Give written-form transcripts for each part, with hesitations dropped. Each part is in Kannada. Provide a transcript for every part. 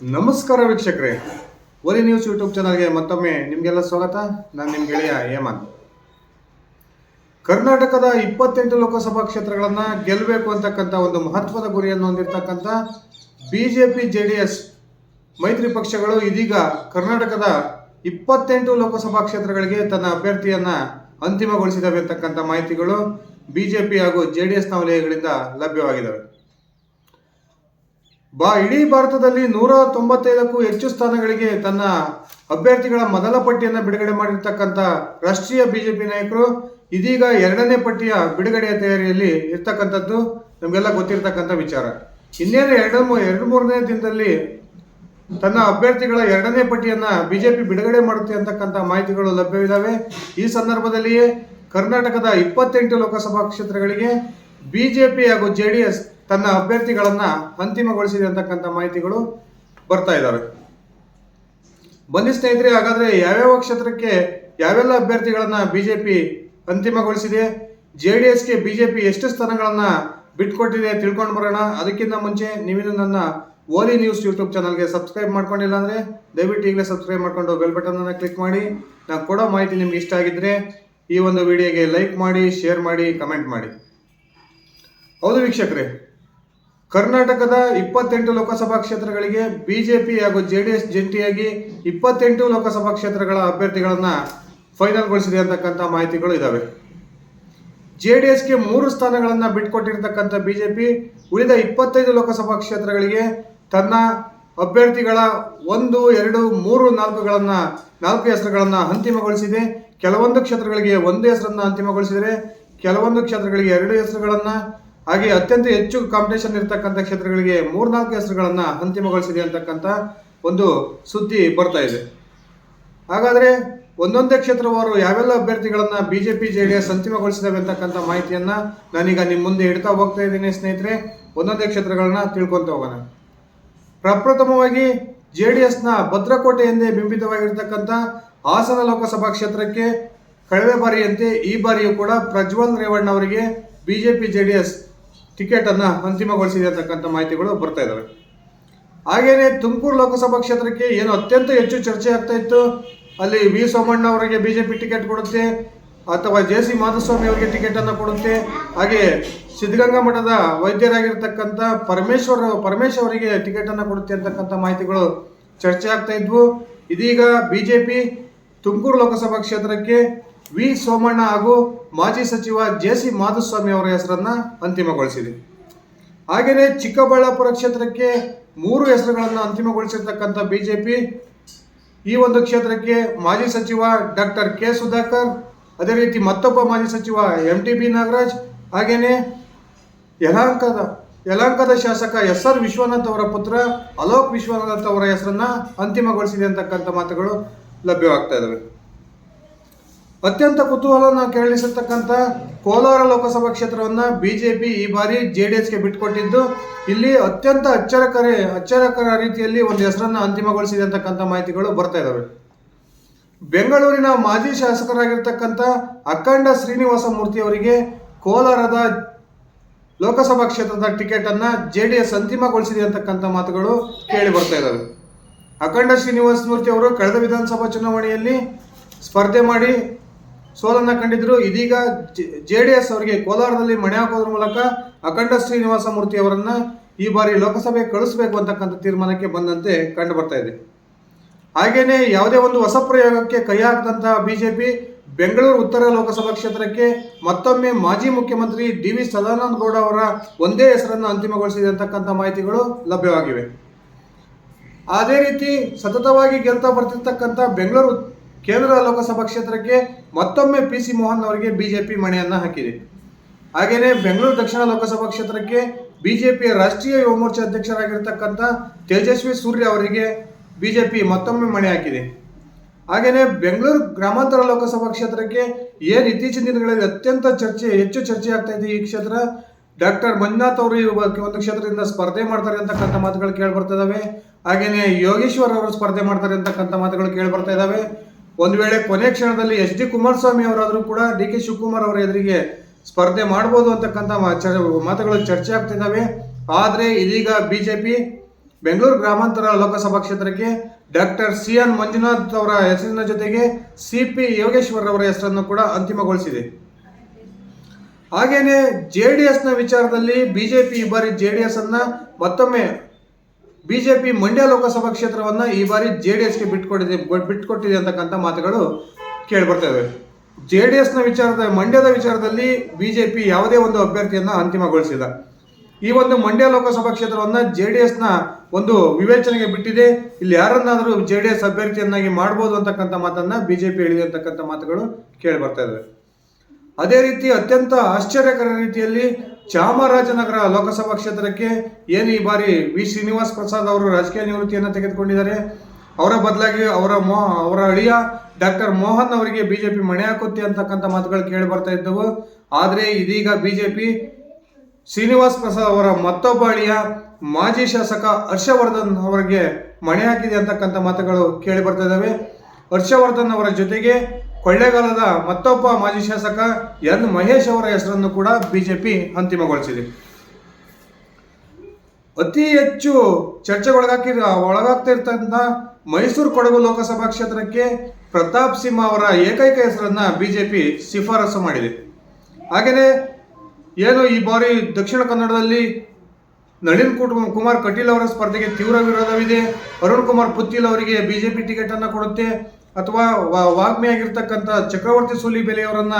ನಮಸ್ಕಾರ ವೀಕ್ಷಕರೇ, ಓಲಿ ನ್ಯೂಸ್ ಯೂಟ್ಯೂಬ್ ಚಾನಲ್ಗೆ ಮತ್ತೊಮ್ಮೆ ನಿಮಗೆಲ್ಲ ಸ್ವಾಗತ. ನಾನು ನಿಮ್ಮ ಗೆಳೆಯ ಹೇಮಂತ್. ಕರ್ನಾಟಕದ 28 ಲೋಕಸಭಾ ಕ್ಷೇತ್ರಗಳನ್ನು ಗೆಲ್ಲಬೇಕು ಅಂತಕ್ಕಂಥ ಒಂದು ಮಹತ್ವದ ಗುರಿಯನ್ನು ಹೊಂದಿರತಕ್ಕಂಥ ಬಿಜೆಪಿ ಜೆಡಿಎಸ್ ಮೈತ್ರಿ ಪಕ್ಷಗಳು ಇದೀಗ ಕರ್ನಾಟಕದ 28 ಲೋಕಸಭಾ ಕ್ಷೇತ್ರಗಳಿಗೆ ತನ್ನ ಅಭ್ಯರ್ಥಿಯನ್ನು ಅಂತಿಮಗೊಳಿಸಿದವೆ ಅಂತಕ್ಕಂಥ ಮಾಹಿತಿಗಳು ಬಿಜೆಪಿ ಹಾಗೂ ಜೆಡಿಎಸ್ನ ವಲಯಗಳಿಂದ ಲಭ್ಯವಾಗಿದ್ದಾವೆ. ಇಡೀ ಭಾರತದಲ್ಲಿ 195ಕ್ಕೂ ಹೆಚ್ಚು ಸ್ಥಾನಗಳಿಗೆ ತನ್ನ ಅಭ್ಯರ್ಥಿಗಳ ಮೊದಲ ಪಟ್ಟಿಯನ್ನು ಬಿಡುಗಡೆ ಮಾಡಿರ್ತಕ್ಕಂಥ ರಾಷ್ಟ್ರೀಯ ಬಿಜೆಪಿ ನಾಯಕರು ಇದೀಗ ಎರಡನೇ ಪಟ್ಟಿಯ ಬಿಡುಗಡೆಯ ತಯಾರಿಯಲ್ಲಿ ಇರ್ತಕ್ಕಂಥದ್ದು ನಮಗೆಲ್ಲ ಗೊತ್ತಿರತಕ್ಕಂಥ ವಿಚಾರ. ಇನ್ನೇನು ಎರಡು ಮೂರನೇ ದಿನದಲ್ಲಿ ತನ್ನ ಅಭ್ಯರ್ಥಿಗಳ ಎರಡನೇ ಪಟ್ಟಿಯನ್ನು ಬಿಜೆಪಿ ಬಿಡುಗಡೆ ಮಾಡುತ್ತೆ ಅಂತಕ್ಕಂಥ ಮಾಹಿತಿಗಳು ಲಭ್ಯವಿದ್ದಾವೆ. ಈ ಸಂದರ್ಭದಲ್ಲಿಯೇ ಕರ್ನಾಟಕದ 28 ಲೋಕಸಭಾ ಕ್ಷೇತ್ರಗಳಿಗೆ ಬಿಜೆಪಿ ಹಾಗೂ ಜೆಡಿಎಸ್ ತನ್ನ ಅಭ್ಯರ್ಥಿಗಳನ್ನು ಅಂತಿಮಗೊಳಿಸಿದೆ ಅಂತಕ್ಕಂಥ ಮಾಹಿತಿಗಳು ಬರ್ತಾ ಇದ್ದಾವೆ. ಬನ್ನಿ ಸ್ನೇಹಿತರೆ, ಹಾಗಾದರೆ ಯಾವ್ಯಾವ ಕ್ಷೇತ್ರಕ್ಕೆ ಯಾವೆಲ್ಲ ಅಭ್ಯರ್ಥಿಗಳನ್ನು ಬಿಜೆಪಿ ಅಂತಿಮಗೊಳಿಸಿದೆ, ಜೆಡಿಎಸ್ಗೆ ಬಿಜೆಪಿ ಎಷ್ಟು ಸ್ಥಾನಗಳನ್ನು ಬಿಟ್ಕೊಟ್ಟಿದೆ ತಿಳ್ಕೊಂಡು ಬರೋಣ. ಅದಕ್ಕಿಂತ ಮುಂಚೆ ನೀವಿನ್ನು ನನ್ನ ಓಲಿ ನ್ಯೂಸ್ ಯೂಟ್ಯೂಬ್ ಚಾನಲ್ಗೆ ಸಬ್ಸ್ಕ್ರೈಬ್ ಮಾಡ್ಕೊಂಡಿಲ್ಲ ಅಂದರೆ ದಯವಿಟ್ಟು ಈಗಲೇ ಸಬ್ಸ್ಕ್ರೈಬ್ ಮಾಡಿಕೊಂಡು ಬೆಲ್ ಬಟನನ್ನು ಕ್ಲಿಕ್ ಮಾಡಿ. ನಾನು ಕೊಡೋ ಮಾಹಿತಿ ನಿಮ್ಗೆ ಇಷ್ಟ ಆಗಿದ್ದರೆ ಈ ಒಂದು ವಿಡಿಯೋಗೆ ಲೈಕ್ ಮಾಡಿ, ಶೇರ್ ಮಾಡಿ, ಕಮೆಂಟ್ ಮಾಡಿ. ಹೌದು ವೀಕ್ಷಕರೇ, ಕರ್ನಾಟಕದ 28 ಲೋಕಸಭಾ ಕ್ಷೇತ್ರಗಳಿಗೆ ಬಿಜೆಪಿ ಹಾಗೂ ಜೆಡಿಎಸ್ ಜಂಟಿಯಾಗಿ 28 ಲೋಕಸಭಾ ಕ್ಷೇತ್ರಗಳ ಅಭ್ಯರ್ಥಿಗಳನ್ನು ಫೈನಲ್ಗೊಳಿಸಿದೆ ಅಂತಕ್ಕಂಥ ಮಾಹಿತಿಗಳು ಇದ್ದಾವೆ. ಜೆಡಿಎಸ್ಗೆ 3 ಸ್ಥಾನಗಳನ್ನು ಬಿಟ್ಕೊಟ್ಟಿರ್ತಕ್ಕಂಥ ಬಿಜೆಪಿ ಉಳಿದ 25 ಲೋಕಸಭಾ ಕ್ಷೇತ್ರಗಳಿಗೆ ತನ್ನ ಅಭ್ಯರ್ಥಿಗಳ 1, 2, 3, 4 ಹೆಸರುಗಳನ್ನು ಅಂತಿಮಗೊಳಿಸಿದೆ. ಕೆಲವೊಂದು ಕ್ಷೇತ್ರಗಳಿಗೆ 1 ಹೆಸರನ್ನು ಅಂತಿಮಗೊಳಿಸಿದರೆ, ಕೆಲವೊಂದು ಕ್ಷೇತ್ರಗಳಿಗೆ 2 ಹೆಸರುಗಳನ್ನು, ಹಾಗೆ ಅತ್ಯಂತ ಹೆಚ್ಚು ಕಾಂಪಿಟೇಷನ್ ಇರತಕ್ಕಂಥ ಕ್ಷೇತ್ರಗಳಿಗೆ 3-4 ಹೆಸರುಗಳನ್ನು ಅಂತಿಮಗೊಳಿಸಿದೆ ಅಂತಕ್ಕಂಥ ಒಂದು ಸುದ್ದಿ ಬರ್ತಾ ಇದೆ. ಹಾಗಾದರೆ ಒಂದೊಂದೇ ಕ್ಷೇತ್ರವಾರು ಯಾವೆಲ್ಲ ಅಭ್ಯರ್ಥಿಗಳನ್ನು ಬಿಜೆಪಿ ಜೆಡಿಎಸ್ ಅಂತಿಮಗೊಳಿಸಿದಾವೆ ಅಂತಕ್ಕಂಥ ಮಾಹಿತಿಯನ್ನು ನಾನೀಗ ನಿಮ್ಮ ಮುಂದೆ ಇಡ್ತಾ ಹೋಗ್ತಾ ಇದ್ದೀನಿ ಸ್ನೇಹಿತರೆ. ಒಂದೊಂದೇ ಕ್ಷೇತ್ರಗಳನ್ನ ತಿಳ್ಕೊತ ಹೋಗೋಣ. ಪ್ರಪ್ರಥಮವಾಗಿ ಜೆಡಿಎಸ್ನ ಭದ್ರಕೋಟೆ ಎಂದೇ ಬಿಂಬಿತವಾಗಿರ್ತಕ್ಕಂಥ ಹಾಸನ ಲೋಕಸಭಾ ಕ್ಷೇತ್ರಕ್ಕೆ ಕಳೆದ ಬಾರಿಯಂತೆ ಈ ಬಾರಿಯೂ ಕೂಡ ಪ್ರಜ್ವಲ್ ರೇವಣ್ಣ ಅವರಿಗೆ ಬಿಜೆಪಿ ಜೆಡಿಎಸ್ ಟಿಕೆಟ್ ಅನ್ನು ಅಂತಿಮಗೊಳಿಸಿದೆ ಅಂತಕ್ಕಂಥ ಮಾಹಿತಿಗಳು ಬರ್ತಾ ಇದ್ದಾವೆ. ಹಾಗೇನೆ ತುಮಕೂರು ಲೋಕಸಭಾ ಕ್ಷೇತ್ರಕ್ಕೆ ಏನು ಅತ್ಯಂತ ಹೆಚ್ಚು ಚರ್ಚೆ ಆಗ್ತಾ ಇತ್ತು, ಅಲ್ಲಿ ವಿ ಸೋಮಣ್ಣ ಅವರಿಗೆ ಬಿಜೆಪಿ ಟಿಕೆಟ್ ಕೊಡುತ್ತೆ ಅಥವಾ ಜೆ.ಸಿ. ಮಾಧುಸ್ವಾಮಿ ಅವರಿಗೆ ಟಿಕೆಟ್ ಅನ್ನು ಕೊಡುತ್ತೆ, ಹಾಗೆ ಸಿದ್ಧಗಂಗಾ ಮಠದ ವೈದ್ಯರಾಗಿರ್ತಕ್ಕಂಥ ಪರಮೇಶ್ ಅವರಿಗೆ ಟಿಕೆಟ್ ಅನ್ನು ಕೊಡುತ್ತೆ ಅಂತಕ್ಕಂಥ ಮಾಹಿತಿಗಳು ಚರ್ಚೆ ಆಗ್ತಾ ಇದ್ವು. ಇದೀಗ ಬಿಜೆಪಿ ತುಮಕೂರು ಲೋಕಸಭಾ ಕ್ಷೇತ್ರಕ್ಕೆ ವಿ ಸೋಮಣ್ಣ ಹಾಗೂ ಮಾಜಿ ಸಚಿವ ಜೆ.ಸಿ. ಮಾಧುಸ್ವಾಮಿ ಅವರ ಹೆಸರನ್ನು ಅಂತಿಮಗೊಳಿಸಿದೆ. ಹಾಗೆಯೇ ಚಿಕ್ಕಬಳ್ಳಾಪುರ ಕ್ಷೇತ್ರಕ್ಕೆ 3 ಹೆಸರುಗಳನ್ನು ಅಂತಿಮಗೊಳಿಸಿರ್ತಕ್ಕಂಥ ಬಿಜೆಪಿ ಈ ಒಂದು ಕ್ಷೇತ್ರಕ್ಕೆ ಮಾಜಿ ಸಚಿವ ಡಾಕ್ಟರ್ ಕೆ ಸುಧಾಕರ್, ಅದೇ ರೀತಿ ಮತ್ತೊಬ್ಬ ಮಾಜಿ ಸಚಿವ MTB ನಾಗರಾಜ್, ಹಾಗೆಯೇ ಯಲಹಂಕದ ಶಾಸಕ SR ವಿಶ್ವನಾಥ್ ಅವರ ಪುತ್ರ ಅಲೋಕ್ ವಿಶ್ವನಾಥ್ ಅವರ ಹೆಸರನ್ನು ಅಂತಿಮಗೊಳಿಸಿದೆ ಅಂತಕ್ಕಂಥ ಮಾತುಗಳು ಲಭ್ಯವಾಗ್ತಾ ಇದ್ದಾವೆ. ಅತ್ಯಂತ ಕುತೂಹಲವನ್ನು ಕೆರಳಿಸಿರ್ತಕ್ಕಂಥ ಕೋಲಾರ ಲೋಕಸಭಾ ಕ್ಷೇತ್ರವನ್ನು ಬಿಜೆಪಿ ಈ ಬಾರಿ ಜೆಡಿಎಸ್ಗೆ ಬಿಟ್ಟುಕೊಟ್ಟಿದ್ದು, ಇಲ್ಲಿ ಅತ್ಯಂತ ಅಚ್ಚರಕರ ರೀತಿಯಲ್ಲಿ ಒಂದು ಹೆಸರನ್ನು ಅಂತಿಮಗೊಳಿಸಿದೆ ಅಂತಕ್ಕಂಥ ಮಾಹಿತಿಗಳು ಬರ್ತಾ ಇದ್ದಾವೆ. ಬೆಂಗಳೂರಿನ ಮಾಜಿ ಶಾಸಕರಾಗಿರ್ತಕ್ಕಂಥ ಅಖಂಡ ಶ್ರೀನಿವಾಸ ಮೂರ್ತಿ ಅವರಿಗೆ ಕೋಲಾರದ ಲೋಕಸಭಾ ಕ್ಷೇತ್ರದ ಟಿಕೆಟ್ ಅನ್ನು ಜೆಡಿಎಸ್ ಅಂತಿಮಗೊಳಿಸಿದೆ ಅಂತಕ್ಕಂಥ ಮಾತುಗಳು ಕೇಳಿ ಬರ್ತಾ ಇದ್ದಾವೆ. ಅಖಂಡ ಶ್ರೀನಿವಾಸ ಮೂರ್ತಿ ಅವರು ಕಳೆದ ವಿಧಾನಸಭಾ ಚುನಾವಣೆಯಲ್ಲಿ ಸ್ಪರ್ಧೆ ಮಾಡಿ ಸೋಲನ್ನು ಕಂಡಿದ್ರು. ಇದೀಗ ಜೆಡಿಎಸ್ ಅವರಿಗೆ ಕೋಲಾರದಲ್ಲಿ ಮಣೆ ಹಾಕೋದ್ರ ಮೂಲಕ ಅಖಂಡ ಶ್ರೀನಿವಾಸ ಮೂರ್ತಿ ಅವರನ್ನು ಈ ಬಾರಿ ಲೋಕಸಭೆಗೆ ಕಳಿಸಬೇಕು ಅಂತಕ್ಕಂಥ ತೀರ್ಮಾನಕ್ಕೆ ಬಂದಂತೆ ಕಂಡು ಬರ್ತಾ ಇದೆ. ಹಾಗೇನೆ ಯಾವುದೇ ಒಂದು ಹೊಸ ಪ್ರಯೋಗಕ್ಕೆ ಕೈ ಹಾಕದಂತಹ ಬಿಜೆಪಿ ಬೆಂಗಳೂರು ಉತ್ತರ ಲೋಕಸಭಾ ಕ್ಷೇತ್ರಕ್ಕೆ ಮತ್ತೊಮ್ಮೆ ಮಾಜಿ ಮುಖ್ಯಮಂತ್ರಿ DV ಸದಾನಂದ ಗೌಡ ಅವರ ಒಂದೇ ಹೆಸರನ್ನು ಅಂತಿಮಗೊಳಿಸಿದೆ ಅಂತಕ್ಕಂಥ ಮಾಹಿತಿಗಳು ಲಭ್ಯವಾಗಿವೆ. ಅದೇ ರೀತಿ ಸತತವಾಗಿ ಗೆಲ್ತಾ ಬರ್ತಿರ್ತಕ್ಕಂಥ ಬೆಂಗಳೂರು ಕೇಂದ್ರ ಲೋಕಸಭಾ ಕ್ಷೇತ್ರಕ್ಕೆ ಮತ್ತೊಮ್ಮೆ PC ಮೋಹನ್ ಅವರಿಗೆ ಬಿಜೆಪಿ ಮಣೆಯನ್ನು ಹಾಕಿದೆ. ಹಾಗೆಯೇ ಬೆಂಗಳೂರು ದಕ್ಷಿಣ ಲೋಕಸಭಾ ಕ್ಷೇತ್ರಕ್ಕೆ ಬಿಜೆಪಿಯ ರಾಷ್ಟ್ರೀಯ ಯುವ ಮೋರ್ಚಾ ಅಧ್ಯಕ್ಷರಾಗಿರ್ತಕ್ಕಂಥ ತೇಜಸ್ವಿ ಸೂರ್ಯ ಅವರಿಗೆ ಬಿಜೆಪಿ ಮತ್ತೊಮ್ಮೆ ಮಣೆ ಹಾಕಿದೆ. ಹಾಗೆಯೇ ಬೆಂಗಳೂರು ಗ್ರಾಮಾಂತರ ಲೋಕಸಭಾ ಕ್ಷೇತ್ರಕ್ಕೆ ಏನು ಇತ್ತೀಚಿನ ದಿನಗಳಲ್ಲಿ ಅತ್ಯಂತ ಹೆಚ್ಚು ಚರ್ಚೆ ಆಗ್ತಾ ಇದೆ ಈ ಕ್ಷೇತ್ರ, ಡಾಕ್ಟರ್ ಮಂಜುನಾಥ್ ಅವರು ಒಂದು ಕ್ಷೇತ್ರದಿಂದ ಸ್ಪರ್ಧೆ ಮಾಡ್ತಾರೆ ಅಂತಕ್ಕಂಥ ಮಾತುಗಳು ಕೇಳಿ ಇದ್ದಾವೆ. ಹಾಗೆಯೇ ಯೋಗೇಶ್ವರ್ ಅವರು ಸ್ಪರ್ಧೆ ಮಾಡ್ತಾರೆ ಅಂತಕ್ಕಂಥ ಮಾತುಗಳು ಕೇಳಿ ಬರ್ತಾ ಇದ್ದಾವೆ. ಒಂದು ವೇಳೆ ಕೊನೆ ಕ್ಷಣದಲ್ಲಿ HD ಕುಮಾರಸ್ವಾಮಿ ಅವರಾದರೂ ಕೂಡ DK ಶಿವಕುಮಾರ್ ಅವರ ಎದುರಿಗೆ ಸ್ಪರ್ಧೆ ಮಾಡ್ಬೋದು ಅಂತಕ್ಕಂಥ ಮಾತುಗಳು ಚರ್ಚೆ ಆಗ್ತಿದ್ದಾವೆ. ಆದರೆ ಇದೀಗ ಬಿಜೆಪಿ ಬೆಂಗಳೂರು ಗ್ರಾಮಾಂತರ ಲೋಕಸಭಾ ಕ್ಷೇತ್ರಕ್ಕೆ ಡಾಕ್ಟರ್ CN ಮಂಜುನಾಥ್ ಅವರ ಹೆಸರಿನ ಜೊತೆಗೆ CP ಯೋಗೇಶ್ವರ್ ಅವರ ಹೆಸರನ್ನು ಕೂಡ ಅಂತಿಮಗೊಳಿಸಿದೆ. ಹಾಗೇನೆ JDSನ ವಿಚಾರದಲ್ಲಿ ಬಿಜೆಪಿ ಈ ಬಾರಿ JDS ಅನ್ನ ಮತ್ತೊಮ್ಮೆ ಬಿಜೆಪಿ ಮಂಡ್ಯ ಲೋಕಸಭಾ ಕ್ಷೇತ್ರವನ್ನ ಈ ಬಾರಿ JDSಗೆ ಬಿಟ್ಕೊಟ್ಟಿದೆ ಅಂತಕ್ಕಂಥ ಮಾತುಗಳು ಕೇಳಿ ಬರ್ತಾ ಇವೆ. JDSನ ಮಂಡ್ಯದ ವಿಚಾರದಲ್ಲಿ ಬಿಜೆಪಿ ಯಾವುದೇ ಒಂದು ಅಭ್ಯರ್ಥಿಯನ್ನ ಅಂತಿಮಗೊಳಿಸಿಲ್ಲ. ಈ ಒಂದು ಮಂಡ್ಯ ಲೋಕಸಭಾ ಕ್ಷೇತ್ರವನ್ನ JDSನ ಒಂದು ವಿವೇಚನೆಗೆ ಬಿಟ್ಟಿದೆ. ಇಲ್ಲಿ ಯಾರನ್ನಾದರೂ JDS ಅಭ್ಯರ್ಥಿಯನ್ನಾಗಿ ಮಾಡಬಹುದು ಅಂತಕ್ಕಂಥ ಮಾತನ್ನ ಬಿಜೆಪಿ ಹೇಳಿದೆ ಅಂತಕ್ಕಂಥ ಮಾತುಗಳು ಕೇಳಿ ಬರ್ತಾ ಇವೆ. ಅದೇ ರೀತಿ ಅತ್ಯಂತ ಆಶ್ಚರ್ಯಕರ ರೀತಿಯಲ್ಲಿ ಚಾಮರಾಜನಗರ ಲೋಕಸಭಾ ಕ್ಷೇತ್ರಕ್ಕೆ ಏನು ಈ ಬಾರಿ ವಿ ಶ್ರೀನಿವಾಸ್ ಪ್ರಸಾದ್ ಅವರು ರಾಜಕೀಯ ನಿವೃತ್ತಿಯನ್ನು ತೆಗೆದುಕೊಂಡಿದ್ದಾರೆ. ಅವರ ಬದಲಾಗಿ ಅವರ ಅಳಿಯ ಡಾಕ್ಟರ್ ಮೋಹನ್ ಅವರಿಗೆ ಬಿಜೆಪಿ ಮಣೆ ಹಾಕುತ್ತೆ ಅಂತಕ್ಕಂಥ ಮಾತುಗಳು ಕೇಳಿ ಬರ್ತಾ ಇದ್ದವು. ಆದರೆ ಇದೀಗ ಬಿಜೆಪಿ ಶ್ರೀನಿವಾಸ್ ಪ್ರಸಾದ್ ಅವರ ಮತ್ತೊಬ್ಬ ಅಳಿಯ ಮಾಜಿ ಶಾಸಕ ಹರ್ಷವರ್ಧನ್ ಅವರಿಗೆ ಮಣೆ ಹಾಕಿದೆ ಅಂತಕ್ಕಂಥ ಮಾತುಗಳು ಕೇಳಿ ಬರ್ತಾ ಇದ್ದಾವೆ. ಹರ್ಷವರ್ಧನ್ ಅವರ ಜೊತೆಗೆ ಕೊಳ್ಳೇಗಾಲದ ಮತ್ತೊಬ್ಬ ಮಾಜಿ ಶಾಸಕ N ಮಹೇಶ್ ಅವರ ಹೆಸರನ್ನು ಕೂಡ ಬಿಜೆಪಿ ಅಂತಿಮಗೊಳಿಸಿದೆ. ಅತಿ ಹೆಚ್ಚು ಒಳಗಾಗ್ತಿರ್ತಕ್ಕಂಥ ಮೈಸೂರು ಕೊಡಗು ಲೋಕಸಭಾ ಕ್ಷೇತ್ರಕ್ಕೆ ಪ್ರತಾಪ್ ಸಿಂಹ ಅವರ ಏಕೈಕ ಹೆಸರನ್ನ ಬಿಜೆಪಿ ಶಿಫಾರಸು ಮಾಡಿದೆ. ಹಾಗೆಯೇ ಏನು ಈ ಬಾರಿ ದಕ್ಷಿಣ ಕನ್ನಡದಲ್ಲಿ ನಳಿನ್ ಕುಮಾರ್ ಕಟೀಲ್ ಅವರ ಸ್ಪರ್ಧೆಗೆ ತೀವ್ರ ವಿರೋಧವಿದೆ. ಅರುಣ್ ಕುಮಾರ್ ಪುತ್ತಿಲ್ ಅವರಿಗೆ ಬಿಜೆಪಿ ಟಿಕೆಟ್ ಅನ್ನ ಕೊಡುತ್ತೆ ಅಥವಾ ವಾಗ್ಮಿಯಾಗಿರ್ತಕ್ಕಂಥ ಚಕ್ರವರ್ತಿ ಸೂಲಿಬೆಲೆ ಅವರನ್ನ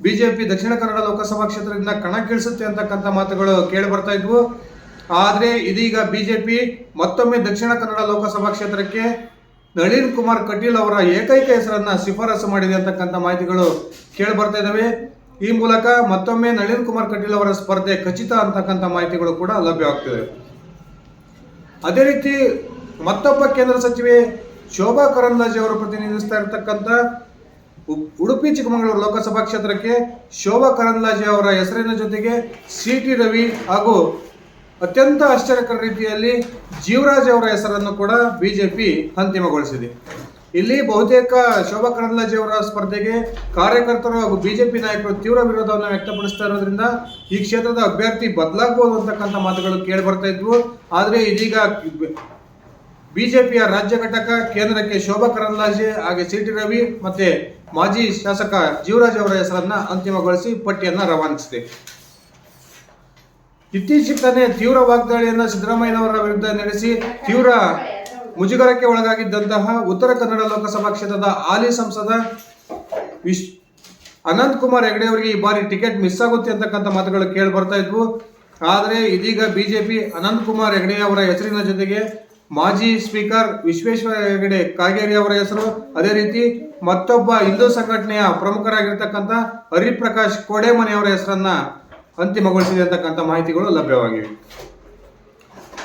ಬಿಜೆಪಿ ದಕ್ಷಿಣ ಕನ್ನಡ ಲೋಕಸಭಾ ಕ್ಷೇತ್ರದಿಂದ ಕಣಕ್ಕಿಳಿಸುತ್ತೆ ಅಂತಕ್ಕಂಥ ಮಾತುಗಳು ಕೇಳಿ ಬರ್ತಾ ಇದ್ವು. ಆದರೆ ಇದೀಗ ಬಿಜೆಪಿ ಮತ್ತೊಮ್ಮೆ ದಕ್ಷಿಣ ಕನ್ನಡ ಲೋಕಸಭಾ ಕ್ಷೇತ್ರಕ್ಕೆ ನಳಿನ್ ಕುಮಾರ್ ಕಟೀಲ್ ಅವರ ಏಕೈಕ ಹೆಸರನ್ನ ಶಿಫಾರಸು ಮಾಡಿದೆ ಅಂತಕ್ಕಂಥ ಮಾಹಿತಿಗಳು ಕೇಳಿ ಬರ್ತಾ ಇದ್ದಾವೆ. ಈ ಮೂಲಕ ಮತ್ತೊಮ್ಮೆ ನಳಿನ್ ಕುಮಾರ್ ಕಟೀಲ್ ಅವರ ಸ್ಪರ್ಧೆ ಖಚಿತ ಅಂತಕ್ಕಂಥ ಮಾಹಿತಿಗಳು ಕೂಡ ಲಭ್ಯವಾಗ್ತಿದೆ. ಅದೇ ರೀತಿ ಮತ್ತೊಬ್ಬ ಕೇಂದ್ರ ಸಚಿವೆ ಶೋಭಾ ಕರಂದ್ಲಾಜೆ ಅವರು ಪ್ರತಿನಿಧಿಸ್ತಾ ಇರತಕ್ಕಂಥ ಉಡುಪಿ ಚಿಕ್ಕಮಗಳೂರು ಲೋಕಸಭಾ ಕ್ಷೇತ್ರಕ್ಕೆ ಶೋಭಾ ಕರಂದ್ಲಾಜೆ ಅವರ ಹೆಸರಿನ ಜೊತೆಗೆ CT ರವಿ ಹಾಗೂ ಅತ್ಯಂತ ಆಶ್ಚರ್ಯಕರ ರೀತಿಯಲ್ಲಿ ಜೀವರಾಜ್ ಅವರ ಹೆಸರನ್ನು ಕೂಡ ಬಿಜೆಪಿ ಅಂತಿಮಗೊಳಿಸಿದೆ. ಇಲ್ಲಿ ಬಹುತೇಕ ಶೋಭಾ ಕರಂದ್ಲಾಜೆ ಅವರ ಸ್ಪರ್ಧೆಗೆ ಕಾರ್ಯಕರ್ತರು ಹಾಗೂ ಬಿಜೆಪಿ ನಾಯಕರು ತೀವ್ರ ವಿರೋಧವನ್ನು ವ್ಯಕ್ತಪಡಿಸ್ತಾ ಇರೋದ್ರಿಂದ ಈ ಕ್ಷೇತ್ರದ ಅಭ್ಯರ್ಥಿ ಬದಲಾಗಬಹುದು ಅಂತಕ್ಕಂಥ ಮಾತುಗಳು ಕೇಳಿ ಬರ್ತಾ ಇದ್ವು. ಆದರೆ ಇದೀಗ ಬಿಜೆಪಿಯ ರಾಜ್ಯ ಘಟಕ ಕೇಂದ್ರಕ್ಕೆ ಶೋಭಾ ಕರಂದ್ಲಾಜೆ ಹಾಗೆ CT ರವಿ ಮತ್ತೆ ಮಾಜಿ ಶಾಸಕ ಜೀವರಾಜ್ ಅವರ ಹೆಸರನ್ನ ಅಂತಿಮಗೊಳಿಸಿ ಪಟ್ಟಿಯನ್ನ ರವಾನಿಸಿದೆ. ಇತ್ತೀಚೆಗೆ ತೀವ್ರ ವಾಗ್ದಾಳಿಯನ್ನ ಸಿದ್ದರಾಮಯ್ಯನವರ ವಿರುದ್ಧ ನಡೆಸಿ ತೀವ್ರ ಮುಜುಗರಕ್ಕೆ ಒಳಗಾಗಿದ್ದಂತಹ ಉತ್ತರ ಕನ್ನಡ ಲೋಕಸಭಾ ಕ್ಷೇತ್ರದ ಹಾಲಿ ಸಂಸದ ಅನಂತ್ ಕುಮಾರ್ ಹೆಗಡೆ ಅವರಿಗೆ ಈ ಬಾರಿ ಟಿಕೆಟ್ ಮಿಸ್ ಆಗುತ್ತೆ ಅಂತಕ್ಕಂಥ ಮಾತುಗಳು ಕೇಳಿ ಬರ್ತಾ ಇದ್ವು. ಆದರೆ ಇದೀಗ ಬಿಜೆಪಿ ಅನಂತ್ ಕುಮಾರ್ ಹೆಗಡೆ ಅವರ ಹೆಸರಿನ ಜೊತೆಗೆ ಮಾಜಿ ಸ್ಪೀಕರ್ ವಿಶ್ವೇಶ್ವರ ಹೆಗಡೆ ಕಾಗೇರಿ ಅವರ ಹೆಸರು, ಅದೇ ರೀತಿ ಮತ್ತೊಬ್ಬ ಹಿಂದೂ ಸಂಘಟನೆಯ ಪ್ರಮುಖರಾಗಿರ್ತಕ್ಕಂಥ ಹರಿಪ್ರಕಾಶ್ ಕೋಡೆಮನೆ ಅವರ ಹೆಸರನ್ನ ಅಂತಿಮಗೊಳಿಸಿದೆ ಅಂತಕ್ಕಂಥ ಮಾಹಿತಿಗಳು ಲಭ್ಯವಾಗಿವೆ.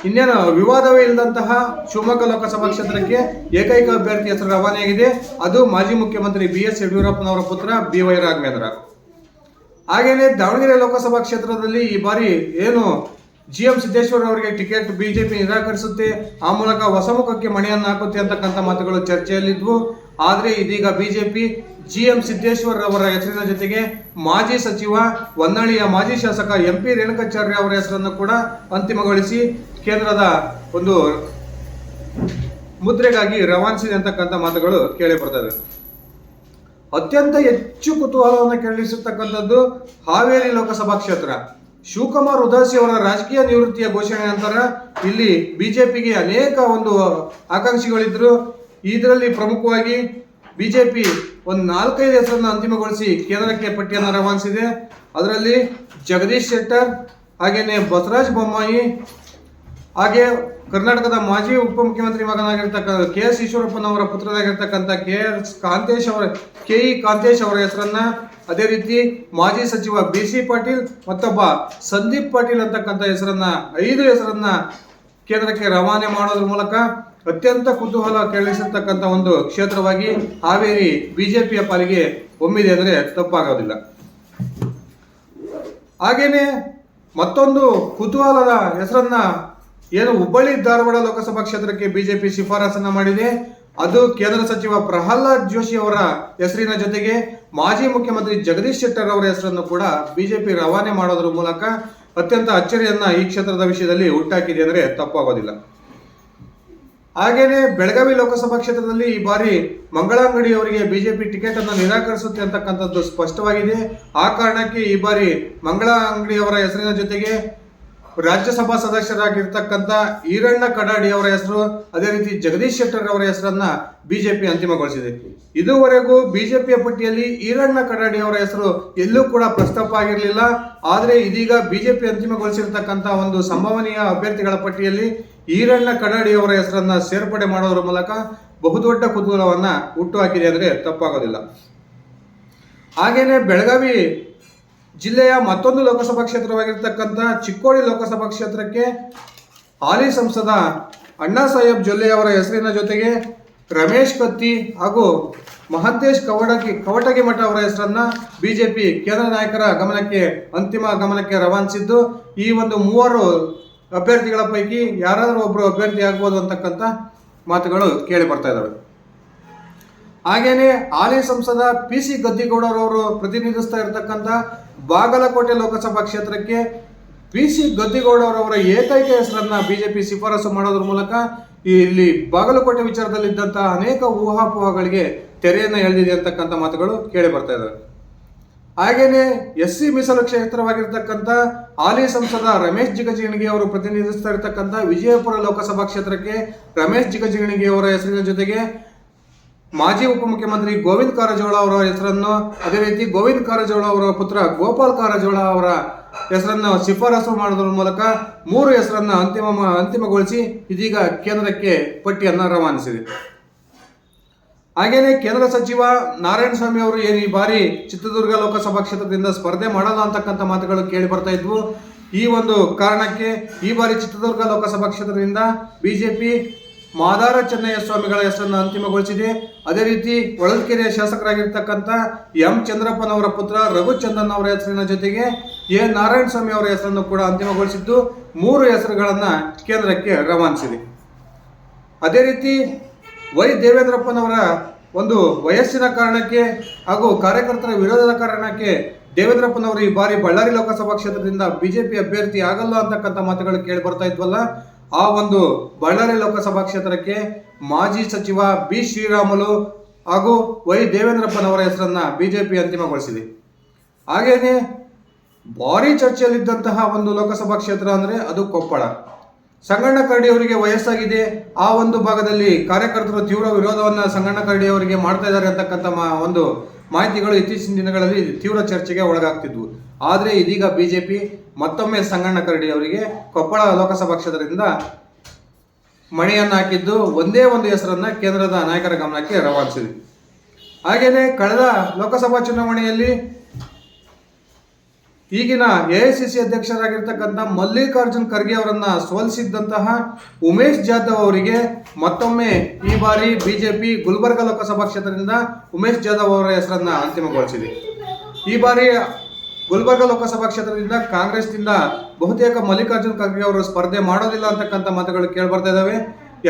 ಇನ್ನೇನು ವಿವಾದವೇ ಇಲ್ಲದಂತಹ ಶಿವಮೊಗ್ಗ ಲೋಕಸಭಾ ಕ್ಷೇತ್ರಕ್ಕೆ ಏಕೈಕ ಅಭ್ಯರ್ಥಿ ಹೆಸರು ರವಾನೆಯಾಗಿದೆ. ಅದು ಮಾಜಿ ಮುಖ್ಯಮಂತ್ರಿ BS ಯಡಿಯೂರಪ್ಪನವರ ಪುತ್ರ BY ರಾಘವೇಂದ್ರ. ಹಾಗೇನೆ ದಾವಣಗೆರೆ ಲೋಕಸಭಾ ಕ್ಷೇತ್ರದಲ್ಲಿ ಈ ಬಾರಿ ಏನು GM ಸಿದ್ದೇಶ್ವರ್ ಅವರಿಗೆ ಟಿಕೆಟ್ ಬಿಜೆಪಿ ನಿರಾಕರಿಸುತ್ತೆ, ಆ ಮೂಲಕ ಹೊಸ ಮುಖಕ್ಕೆ ಮಣೆಯನ್ನು ಹಾಕುತ್ತೆ ಅಂತಕ್ಕಂಥ ಮಾತುಗಳು ಚರ್ಚೆಯಲ್ಲಿದ್ವು. ಆದರೆ ಇದೀಗ ಬಿಜೆಪಿ GM ಸಿದ್ದೇಶ್ವರ್ ಅವರ ಹೆಸರಿನ ಜೊತೆಗೆ ಮಾಜಿ ಸಚಿವ ಹೊನ್ನಾಳಿಯ ಮಾಜಿ ಶಾಸಕ MP ರೇಣುಕಾಚಾರ್ಯ ಅವರ ಹೆಸರನ್ನು ಕೂಡ ಅಂತಿಮಗೊಳಿಸಿ ಕೇಂದ್ರದ ಒಂದು ಮುದ್ರೆಗಾಗಿ ರವಾನಿಸಿದೆ ಅಂತಕ್ಕಂಥ ಮಾತುಗಳು ಕೇಳಿ ಬರ್ತದೆ. ಅತ್ಯಂತ ಹೆಚ್ಚು ಕುತೂಹಲವನ್ನು ಕೆರಳಿಸಿರ್ತಕ್ಕಂಥದ್ದು ಹಾವೇರಿ ಲೋಕಸಭಾ ಕ್ಷೇತ್ರ. ಶಿವಕುಮಾರ್ ಉದಾಸಿ ಅವರ ರಾಜಕೀಯ ನಿವೃತ್ತಿಯ ಘೋಷಣೆ ನಂತರ ಇಲ್ಲಿ ಬಿಜೆಪಿಗೆ ಅನೇಕ ಒಂದು ಆಕಾಂಕ್ಷಿಗಳಿದ್ರು. ಇದರಲ್ಲಿ ಪ್ರಮುಖವಾಗಿ ಬಿಜೆಪಿ ಒಂದು 4-5 ಹೆಸರನ್ನು ಅಂತಿಮಗೊಳಿಸಿ ಕೇಂದ್ರಕ್ಕೆ ಪಟ್ಟಿಯನ್ನು ರವಾನಿಸಿದೆ. ಅದರಲ್ಲಿ ಜಗದೀಶ್ ಶೆಟ್ಟರ್, ಹಾಗೇನೆ ಬಸವರಾಜ ಬೊಮ್ಮಾಯಿ, ಹಾಗೆ ಕರ್ನಾಟಕದ ಮಾಜಿ ಉಪಮುಖ್ಯಮಂತ್ರಿ ಮಗನಾಗಿರ್ತಕ್ಕಂಥ KS ಈಶ್ವರಪ್ಪನವರ ಪುತ್ರರಾಗಿರ್ತಕ್ಕಂಥ KE ಕಾಂತೇಶ್ ಅವರ ಹೆಸರನ್ನ, ಅದೇ ರೀತಿ ಮಾಜಿ ಸಚಿವ BC ಪಾಟೀಲ್, ಮತ್ತೊಬ್ಬ ಸಂದೀಪ್ ಪಾಟೀಲ್ ಅಂತಕ್ಕಂಥ ಹೆಸರನ್ನ 5 ಹೆಸರನ್ನ ಕೇಂದ್ರಕ್ಕೆ ರವಾನೆ ಮಾಡೋದ್ರ ಮೂಲಕ ಅತ್ಯಂತ ಕುತೂಹಲ ಕೆರಳಿಸಿರ್ತಕ್ಕಂಥ ಒಂದು ಕ್ಷೇತ್ರವಾಗಿ ಹಾವೇರಿ ಬಿಜೆಪಿಯ ಪಾಲಿಗೆ ಒಮ್ಮಿದೆ ಅಂದರೆ ತಪ್ಪಾಗೋದಿಲ್ಲ. ಹಾಗೇನೆ ಮತ್ತೊಂದು ಕುತೂಹಲದ ಹೆಸರನ್ನ ಏನು ಹುಬ್ಬಳ್ಳಿ ಧಾರವಾಡ ಲೋಕಸಭಾ ಕ್ಷೇತ್ರಕ್ಕೆ ಬಿಜೆಪಿ ಶಿಫಾರಸನ್ನ ಮಾಡಿದೆ. ಅದು ಕೇಂದ್ರ ಸಚಿವ ಪ್ರಹ್ಲಾದ್ ಜೋಶಿ ಅವರ ಹೆಸರಿನ ಜೊತೆಗೆ ಮಾಜಿ ಮುಖ್ಯಮಂತ್ರಿ ಜಗದೀಶ್ ಶೆಟ್ಟರ್ ಅವರ ಹೆಸರನ್ನು ಕೂಡ ಬಿಜೆಪಿ ರವಾನೆ ಮಾಡೋದ್ರ ಮೂಲಕ ಅತ್ಯಂತ ಅಚ್ಚರಿಯನ್ನ ಈ ಕ್ಷೇತ್ರದ ವಿಷಯದಲ್ಲಿ ಹುಟ್ಟಾಕಿದೆ ಅಂದರೆ ತಪ್ಪಾಗೋದಿಲ್ಲ. ಹಾಗೇನೆ ಬೆಳಗಾವಿ ಲೋಕಸಭಾ ಕ್ಷೇತ್ರದಲ್ಲಿ ಈ ಬಾರಿ ಮಂಗಳಂಗಡಿ ಅವರಿಗೆ ಬಿಜೆಪಿ ಟಿಕೆಟ್ ಅನ್ನು ನಿರಾಕರಿಸುತ್ತೆ ಅಂತಕ್ಕಂಥದ್ದು ಸ್ಪಷ್ಟವಾಗಿದೆ. ಆ ಕಾರಣಕ್ಕೆ ಈ ಬಾರಿ ಮಂಗಳಂಗಡಿ ಅವರ ಹೆಸರಿನ ಜೊತೆಗೆ ರಾಜ್ಯಸಭಾ ಸದಸ್ಯರಾಗಿರ್ತಕ್ಕಂಥ ಈರಣ್ಣ ಕಡಾಡಿ ಅವರ ಹೆಸರು, ಅದೇ ರೀತಿ ಜಗದೀಶ್ ಶೆಟ್ಟರ್ ಅವರ ಹೆಸರನ್ನ ಬಿಜೆಪಿ ಅಂತಿಮಗೊಳಿಸಿದೆ. ಇದುವರೆಗೂ ಬಿಜೆಪಿಯ ಪಟ್ಟಿಯಲ್ಲಿ ಈರಣ್ಣ ಕಡಾಡಿ ಅವರ ಹೆಸರು ಎಲ್ಲೂ ಕೂಡ ಪ್ರಸ್ತಾಪ ಆಗಿರಲಿಲ್ಲ. ಆದರೆ ಇದೀಗ ಬಿಜೆಪಿ ಅಂತಿಮಗೊಳಿಸಿರ್ತಕ್ಕಂಥ ಒಂದು ಸಂಭವನೀಯ ಅಭ್ಯರ್ಥಿಗಳ ಪಟ್ಟಿಯಲ್ಲಿ ಈರಣ್ಣ ಕಡಾಡಿ ಅವರ ಹೆಸರನ್ನ ಸೇರ್ಪಡೆ ಮಾಡೋದ್ರ ಮೂಲಕ ಬಹುದೊಡ್ಡ ಕುತೂಹಲವನ್ನ ಹುಟ್ಟುಹಾಕಿದೆ ಅಂದರೆ ತಪ್ಪಾಗೋದಿಲ್ಲ. ಹಾಗೇನೆ ಬೆಳಗಾವಿ ಜಿಲ್ಲೆಯ ಮತ್ತೊಂದು ಲೋಕಸಭಾ ಕ್ಷೇತ್ರವಾಗಿರ್ತಕ್ಕಂಥ ಚಿಕ್ಕೋಡಿ ಲೋಕಸಭಾ ಕ್ಷೇತ್ರಕ್ಕೆ ಹಾಲಿ ಸಂಸದ ಅಣ್ಣಾ ಸಾಹೇಬ್ ಜೊಲ್ಲೆ ಅವರ ಹೆಸರಿನ ಜೊತೆಗೆ ರಮೇಶ್ ಕತ್ತಿ ಹಾಗೂ ಮಹಂತೇಶ್ ಕವಟಗಿ ಮಠ ಅವರ ಹೆಸರನ್ನ ಬಿಜೆಪಿ ಕೇಂದ್ರ ನಾಯಕರ ಅಂತಿಮ ಗಮನಕ್ಕೆ ರವಾನಿಸಿದ್ದು, ಈ ಒಂದು ಮೂವರು ಅಭ್ಯರ್ಥಿಗಳ ಪೈಕಿ ಯಾರಾದರೂ ಒಬ್ಬರು ಅಭ್ಯರ್ಥಿ ಆಗ್ಬೋದು ಅಂತಕ್ಕಂಥ ಮಾತುಗಳು ಕೇಳಿ ಬರ್ತಾ ಇದ್ದಾವೆ. ಹಾಗೇನೆ ಹಾಲಿ ಸಂಸದ ಪಿ ಸಿ ಗದ್ದಿಗೌಡರವರು ಪ್ರತಿನಿಧಿಸ್ತಾ ಇರತಕ್ಕಂಥ ಬಾಗಲಕೋಟೆ ಲೋಕಸಭಾ ಕ್ಷೇತ್ರಕ್ಕೆ ಪಿ ಸಿ ಗದ್ದಿಗೌಡರವರ ಏಕೈಕ ಹೆಸರನ್ನ ಬಿಜೆಪಿ ಶಿಫಾರಸು ಮಾಡೋದ್ರ ಮೂಲಕ ಇಲ್ಲಿ ಬಾಗಲಕೋಟೆ ವಿಚಾರದಲ್ಲಿದ್ದಂತಹ ಅನೇಕ ಊಹಾಪೋಹಗಳಿಗೆ ತೆರೆಯನ್ನು ಎಳೆದಿದೆ ಅಂತಕ್ಕಂಥ ಮಾತುಗಳು ಕೇಳಿ ಬರ್ತಾ ಇದ್ದಾವೆ. ಹಾಗೇನೆ SC ಮೀಸಲು ಕ್ಷೇತ್ರವಾಗಿರ್ತಕ್ಕಂಥ ಹಾಲಿ ಸಂಸದ ರಮೇಶ್ ಜಿಗಜಿಣಗಿ ಅವರು ಪ್ರತಿನಿಧಿಸ್ತಾ ಇರತಕ್ಕಂಥ ವಿಜಯಪುರ ಲೋಕಸಭಾ ಕ್ಷೇತ್ರಕ್ಕೆ ರಮೇಶ್ ಜಿಗಜಿಣಗಿ ಅವರ ಹೆಸರಿನ ಜೊತೆಗೆ ಮಾಜಿ ಉಪಮುಖ್ಯಮಂತ್ರಿ ಗೋವಿಂದ ಕಾರಜೋಳ ಅವರ ಹೆಸರನ್ನು, ಅದೇ ರೀತಿ ಗೋವಿಂದ ಕಾರಜೋಳ ಅವರ ಪುತ್ರ ಗೋಪಾಲ್ ಕಾರಜೋಳ ಅವರ ಹೆಸರನ್ನು ಶಿಫಾರಸು ಮಾಡೋದ್ರ ಮೂಲಕ ಮೂರು ಹೆಸರನ್ನು ಅಂತಿಮಗೊಳಿಸಿ ಇದೀಗ ಕೇಂದ್ರಕ್ಕೆ ಪಟ್ಟಿಯನ್ನು ರವಾನಿಸಿದೆ. ಹಾಗೇನೆ ಕೇಂದ್ರ ಸಚಿವ ನಾರಾಯಣಸ್ವಾಮಿ ಅವರು ಏನು ಈ ಬಾರಿ ಚಿತ್ರದುರ್ಗ ಲೋಕಸಭಾ ಕ್ಷೇತ್ರದಿಂದ ಸ್ಪರ್ಧೆ ಮಾಡಲ್ಲ ಅಂತಕ್ಕಂಥ ಮಾತುಗಳು ಕೇಳಿ ಬರ್ತಾ ಇದ್ವು. ಈ ಒಂದು ಕಾರಣಕ್ಕೆ ಈ ಬಾರಿ ಚಿತ್ರದುರ್ಗ ಲೋಕಸಭಾ ಕ್ಷೇತ್ರದಿಂದ ಬಿಜೆಪಿ ಮಾದಾರ ಚೆನ್ನಯ್ಯ ಸ್ವಾಮಿಗಳ ಹೆಸರನ್ನು ಅಂತಿಮಗೊಳಿಸಿದೆ. ಅದೇ ರೀತಿ ಹೊಳಲ್ಕೆರೆಯ ಶಾಸಕರಾಗಿರ್ತಕ್ಕಂಥ ಎಂ ಚಂದ್ರಪ್ಪನವರ ಪುತ್ರ ರಘುಚಂದನ್ ಅವರ ಹೆಸರಿನ ಜೊತೆಗೆ ಎ ನಾರಾಯಣಸ್ವಾಮಿ ಅವರ ಹೆಸರನ್ನು ಕೂಡ ಅಂತಿಮಗೊಳಿಸಿದ್ದು, ಮೂರು ಹೆಸರುಗಳನ್ನು ಕೇಂದ್ರಕ್ಕೆ ರವಾನಿಸಿದೆ. ಅದೇ ರೀತಿ ವೈ ದೇವೇಂದ್ರಪ್ಪನವರ ಒಂದು ವಯಸ್ಸಿನ ಕಾರಣಕ್ಕೆ ಹಾಗೂ ಕಾರ್ಯಕರ್ತರ ವಿರೋಧದ ಕಾರಣಕ್ಕೆ ದೇವೇಂದ್ರಪ್ಪನವರು ಈ ಬಾರಿ ಬಳ್ಳಾರಿ ಲೋಕಸಭಾ ಕ್ಷೇತ್ರದಿಂದ ಬಿಜೆಪಿ ಅಭ್ಯರ್ಥಿ ಆಗಲ್ಲ ಅಂತಕ್ಕಂಥ ಮಾತುಗಳು ಕೇಳಿ ಬರ್ತಾ ಇದ್ವಲ್ಲ, ಆ ಒಂದು ಬಳ್ಳಾರಿ ಲೋಕಸಭಾ ಕ್ಷೇತ್ರಕ್ಕೆ ಮಾಜಿ ಸಚಿವ ಬಿ ಶ್ರೀರಾಮುಲು ಹಾಗೂ ವೈ ದೇವೇಂದ್ರಪ್ಪನವರ ಹೆಸರನ್ನ ಬಿಜೆಪಿ ಅಂತಿಮಗೊಳಿಸಿದೆ. ಹಾಗೇನೆ ಭಾರಿ ಚರ್ಚೆಯಲ್ಲಿದ್ದಂತಹ ಒಂದು ಲೋಕಸಭಾ ಕ್ಷೇತ್ರ ಅಂದರೆ ಅದು ಕೊಪ್ಪಳ. ಸಂಗಣ್ಣ ಕರಡಿ ಅವರಿಗೆ ವಯಸ್ಸಾಗಿದೆ, ಆ ಒಂದು ಭಾಗದಲ್ಲಿ ಕಾರ್ಯಕರ್ತರು ತೀವ್ರ ವಿರೋಧವನ್ನು ಸಂಗಣ್ಣ ಕರಡಿ ಅವರಿಗೆ ಮಾಡ್ತಾ ಇದ್ದಾರೆ ಅಂತಕ್ಕಂಥ ಒಂದು ಮಾಹಿತಿಗಳು ಇತ್ತೀಚಿನ ದಿನಗಳಲ್ಲಿ ತೀವ್ರ ಚರ್ಚೆಗೆ ಒಳಗಾಗ್ತಿದ್ವು. ಆದರೆ ಇದೀಗ ಬಿಜೆಪಿ ಮತ್ತೊಮ್ಮೆ ಸಂಗಣ್ಣ ಕರಡಿ ಅವರಿಗೆ ಕೊಪ್ಪಳ ಲೋಕಸಭಾ ಕ್ಷೇತ್ರದಿಂದ ಮಣೆಯನ್ನು ಹಾಕಿದ್ದು, ಒಂದೇ ಒಂದು ಹೆಸರನ್ನ ಕೇಂದ್ರದ ನಾಯಕರ ಗಮನಕ್ಕೆ ರವಾನಿಸಿದೆ. ಹಾಗೆಯೇ ಕಳೆದ ಲೋಕಸಭಾ ಚುನಾವಣೆಯಲ್ಲಿ ಈಗಿನ AICC ಅಧ್ಯಕ್ಷರಾಗಿರ್ತಕ್ಕಂಥ ಮಲ್ಲಿಕಾರ್ಜುನ್ ಖರ್ಗೆ ಅವರನ್ನ ಸೋಲಿಸಿದ್ದಂತಹ ಉಮೇಶ್ ಜಾಧವ್ ಅವರಿಗೆ ಮತ್ತೊಮ್ಮೆ ಈ ಬಾರಿ ಬಿಜೆಪಿ ಗುಲ್ಬರ್ಗ ಲೋಕಸಭಾ ಕ್ಷೇತ್ರದಿಂದ ಉಮೇಶ್ ಜಾಧವ್ ಅವರ ಹೆಸರನ್ನ ಅಂತಿಮಗೊಳಿಸಿದೆ. ಈ ಬಾರಿ ಗುಲ್ಬರ್ಗ ಲೋಕಸಭಾ ಕ್ಷೇತ್ರದಿಂದ ಕಾಂಗ್ರೆಸ್ನಿಂದ ಬಹುತೇಕ ಮಲ್ಲಿಕಾರ್ಜುನ್ ಖರ್ಗೆ ಅವರು ಸ್ಪರ್ಧೆ ಮಾಡೋದಿಲ್ಲ ಅಂತಕ್ಕಂಥ ಮಾತುಗಳು ಕೇಳಿ ಬರ್ತಾ ಇದ್ದಾವೆ.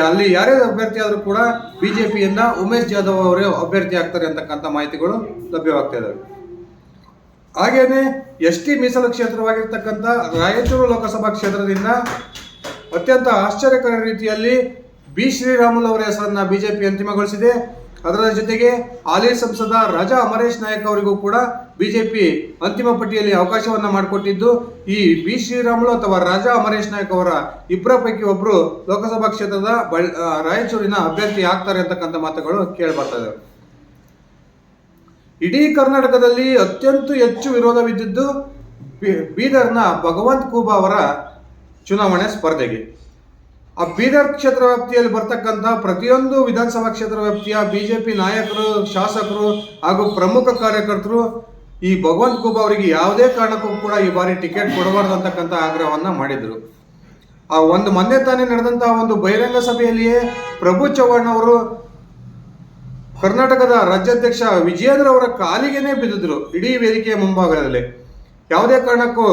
ಅಲ್ಲಿ ಯಾರೇ ಅಭ್ಯರ್ಥಿ ಆದರೂ ಕೂಡ ಬಿಜೆಪಿಯಿಂದ ಉಮೇಶ್ ಜಾಧವ್ ಅವರೇ ಅಭ್ಯರ್ಥಿ ಆಗ್ತಾರೆ ಅಂತಕ್ಕಂಥ ಮಾಹಿತಿಗಳು ಲಭ್ಯವಾಗ್ತಾ ಇದ್ದಾವೆ. ಹಾಗೇನೆ ST ಮೀಸಲು ಕ್ಷೇತ್ರವಾಗಿರ್ತಕ್ಕಂಥ ರಾಯಚೂರು ಲೋಕಸಭಾ ಕ್ಷೇತ್ರದಿಂದ ಅತ್ಯಂತ ಆಶ್ಚರ್ಯಕರ ರೀತಿಯಲ್ಲಿ ಬಿ ಶ್ರೀರಾಮುಲು ಅವರ ಹೆಸರನ್ನ ಬಿಜೆಪಿ ಅಂತಿಮಗೊಳಿಸಿದೆ. ಅದರ ಜೊತೆಗೆ ಹಾಲಿ ಸಂಸದ ರಾಜಾ ಅಮರೇಶ್ ನಾಯಕ್ ಅವರಿಗೂ ಕೂಡ ಬಿಜೆಪಿ ಅಂತಿಮ ಪಟ್ಟಿಯಲ್ಲಿ ಅವಕಾಶವನ್ನ ಮಾಡಿಕೊಟ್ಟಿದ್ದು, ಈ ಬಿ ಶ್ರೀರಾಮುಲು ಅಥವಾ ರಾಜಾ ಅಮರೇಶ್ ನಾಯಕ್ ಅವರ ಇಬ್ಬರ ಪೈಕಿ ಒಬ್ಬರು ಲೋಕಸಭಾ ಕ್ಷೇತ್ರದ ರಾಯಚೂರಿನ ಅಭ್ಯರ್ಥಿ ಆಗ್ತಾರೆ ಅಂತಕ್ಕಂಥ ಮಾತುಗಳು ಕೇಳಿ ಬರ್ತಾ ಇದ್ದಾವೆ. ಇಡೀ ಕರ್ನಾಟಕದಲ್ಲಿ ಅತ್ಯಂತ ಹೆಚ್ಚು ವಿರೋಧವಿದ್ದಿದ್ದು ಬೀದರ್ನ ಭಗವಂತ್ ಖೂಬಾ ಅವರ ಚುನಾವಣೆ ಸ್ಪರ್ಧೆಗೆ. ಆ ಬೀದರ್ ಕ್ಷೇತ್ರ ವ್ಯಾಪ್ತಿಯಲ್ಲಿ ಬರ್ತಕ್ಕಂಥ ಪ್ರತಿಯೊಂದು ವಿಧಾನಸಭಾ ಕ್ಷೇತ್ರ ವ್ಯಾಪ್ತಿಯ ಬಿಜೆಪಿ ನಾಯಕರು, ಶಾಸಕರು ಹಾಗೂ ಪ್ರಮುಖ ಕಾರ್ಯಕರ್ತರು ಈ ಭಗವಂತ್ ಖೂಬಾ ಅವರಿಗೆ ಯಾವುದೇ ಕಾರಣಕ್ಕೂ ಕೂಡ ಈ ಬಾರಿ ಟಿಕೆಟ್ ಕೊಡಬಾರ್ದು ಅಂತಕ್ಕಂಥ ಆಗ್ರಹವನ್ನ ಮಾಡಿದರು. ಆ ಒಂದು ಮೊನ್ನೆ ತಾನೇ ನಡೆದಂತಹ ಒಂದು ಬಹಿರಂಗ ಸಭೆಯಲ್ಲಿಯೇ ಪ್ರಭು ಚವ್ಹಾಣ್ ಅವರು ಕರ್ನಾಟಕದ ರಾಜ್ಯಾಧ್ಯಕ್ಷ ವಿಜಯೇಂದ್ರ ಅವರ ಕಾಲಿಗೆನೇ ಬಿದ್ದಿದ್ರು ಇಡೀ ವೇದಿಕೆಯ ಮುಂಭಾಗದಲ್ಲಿ. ಯಾವುದೇ ಕಾರಣಕ್ಕೂ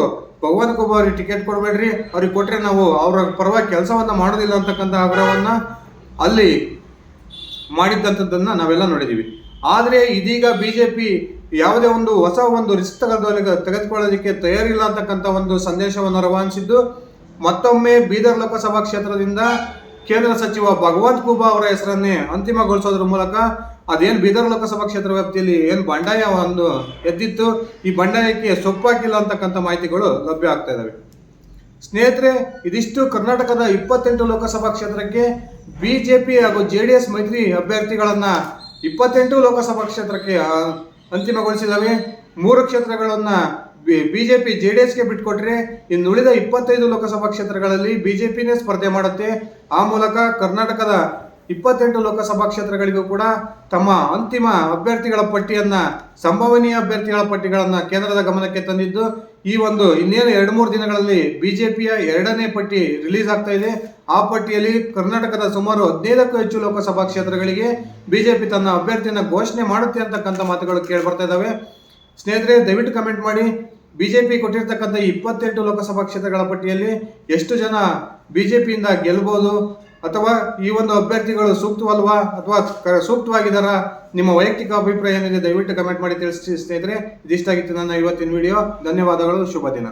ಭಗವಂತ ಖೂಬಾ ಅವರಿಗೆ ಟಿಕೆಟ್ ಕೊಡಬೇಡ್ರಿ, ಅವ್ರಿಗೆ ಕೊಟ್ಟರೆ ನಾವು ಅವರ ಪರವಾಗಿ ಕೆಲಸವನ್ನ ಮಾಡೋದಿಲ್ಲ ಅಂತಕ್ಕಂಥ ಆಗ್ರಹವನ್ನ ಅಲ್ಲಿ ಮಾಡಿದ್ದಂಥದ್ದನ್ನು ನಾವೆಲ್ಲ ನೋಡಿದ್ದೀವಿ. ಆದರೆ ಇದೀಗ ಬಿಜೆಪಿ ಯಾವುದೇ ಹೊಸ ರಿಸ್ಕ್ ತೆಗೆದುಕೊಳ್ಳೋದಕ್ಕೆ ತಯಾರಿಲ್ಲ ಅಂತಕ್ಕಂಥ ಒಂದು ಸಂದೇಶವನ್ನು ರವಾನಿಸಿದ್ದು, ಮತ್ತೊಮ್ಮೆ ಬೀದರ್ ಲೋಕಸಭಾ ಕ್ಷೇತ್ರದಿಂದ ಕೇಂದ್ರ ಸಚಿವ ಭಗವಂತ್ ಖೂಬಾ ಅವರ ಹೆಸರನ್ನೇ ಅಂತಿಮಗೊಳಿಸೋದ್ರ ಮೂಲಕ ಅದೇನು ಬೀದರ್ ಲೋಕಸಭಾ ಕ್ಷೇತ್ರ ವ್ಯಾಪ್ತಿಯಲ್ಲಿ ಏನು ಬಂಡಾಯ ಒಂದು ಎದ್ದಿತ್ತು, ಈ ಬಂಡಾಯಕ್ಕೆ ಸೊಪ್ಪಾಕಿಲ್ಲ ಅಂತಕ್ಕಂಥ ಮಾಹಿತಿಗಳು ಲಭ್ಯ ಆಗ್ತಾ ಇದಾವೆ. ಸ್ನೇಹಿತರೆ, ಇದಿಷ್ಟು ಕರ್ನಾಟಕದ 28 ಲೋಕಸಭಾ ಕ್ಷೇತ್ರಕ್ಕೆ ಬಿಜೆಪಿ ಹಾಗೂ JDS ಮೈತ್ರಿ ಅಭ್ಯರ್ಥಿಗಳನ್ನ 28 ಲೋಕಸಭಾ ಕ್ಷೇತ್ರಕ್ಕೆ ಅಂತಿಮಗೊಳಿಸಿದಾವೆ. 3 ಕ್ಷೇತ್ರಗಳನ್ನ ಬಿಜೆಪಿ JDSಗೆ ಬಿಟ್ಕೊಟ್ರೆ ಇನ್ನುಳಿದ 25 ಲೋಕಸಭಾ ಕ್ಷೇತ್ರಗಳಲ್ಲಿ ಬಿಜೆಪಿನೇ ಸ್ಪರ್ಧೆ ಮಾಡುತ್ತೆ. ಆ ಮೂಲಕ ಕರ್ನಾಟಕದ 28 ಲೋಕಸಭಾ ಕ್ಷೇತ್ರಗಳಿಗೂ ಕೂಡ ತಮ್ಮ ಅಂತಿಮ ಅಭ್ಯರ್ಥಿಗಳ ಪಟ್ಟಿಯನ್ನ, ಸಂಭವನೀಯ ಅಭ್ಯರ್ಥಿಗಳ ಪಟ್ಟಿಗಳನ್ನ ಕೇಂದ್ರದ ಗಮನಕ್ಕೆ ತಂದಿದ್ದು, ಈ ಒಂದು ಇನ್ನೇನು 2-3 ದಿನಗಳಲ್ಲಿ ಬಿಜೆಪಿಯ 2ನೇ ಪಟ್ಟಿ ರಿಲೀಸ್ ಆಗ್ತಾ ಇದೆ. ಆ ಪಟ್ಟಿಯಲ್ಲಿ ಕರ್ನಾಟಕದ ಸುಮಾರು 15ಕ್ಕೂ ಹೆಚ್ಚು ಲೋಕಸಭಾ ಕ್ಷೇತ್ರಗಳಿಗೆ ಬಿಜೆಪಿ ತನ್ನ ಅಭ್ಯರ್ಥಿಯನ್ನ ಘೋಷಣೆ ಮಾಡುತ್ತೆ ಅಂತಕ್ಕಂಥ ಮಾತುಗಳು ಕೇಳಿ ಬರ್ತಾ ಇದಾವೆ. ಸ್ನೇಹಿತರೆ, ದಯವಿಟ್ಟು ಕಮೆಂಟ್ ಮಾಡಿ, ಬಿಜೆಪಿ ಕೊಟ್ಟಿರ್ತಕ್ಕಂಥ 28 ಲೋಕಸಭಾ ಕ್ಷೇತ್ರಗಳ ಪಟ್ಟಿಯಲ್ಲಿ ಎಷ್ಟು ಜನ ಬಿಜೆಪಿಯಿಂದ ಗೆಲ್ಬಹುದು, ಅಥವಾ ಈ ಒಂದು ಅಭ್ಯರ್ಥಿಗಳು ಸೂಕ್ತವಲ್ವಾ ಅಥವಾ ಸೂಕ್ತವಾಗಿದ್ದಾರಾ? ನಿಮ್ಮ ವೈಯಕ್ತಿಕ ಅಭಿಪ್ರಾಯ ಏನಿದೆ ದಯವಿಟ್ಟು ಕಮೆಂಟ್ ಮಾಡಿ ತಿಳಿಸಿ ಸ್ನೇಹಿತರೆ. ಇದಿಷ್ಟಾಗಿತ್ತು ನನ್ನ ಇವತ್ತಿನ ವಿಡಿಯೋ. ಧನ್ಯವಾದಗಳು. ಶುಭ ದಿನ.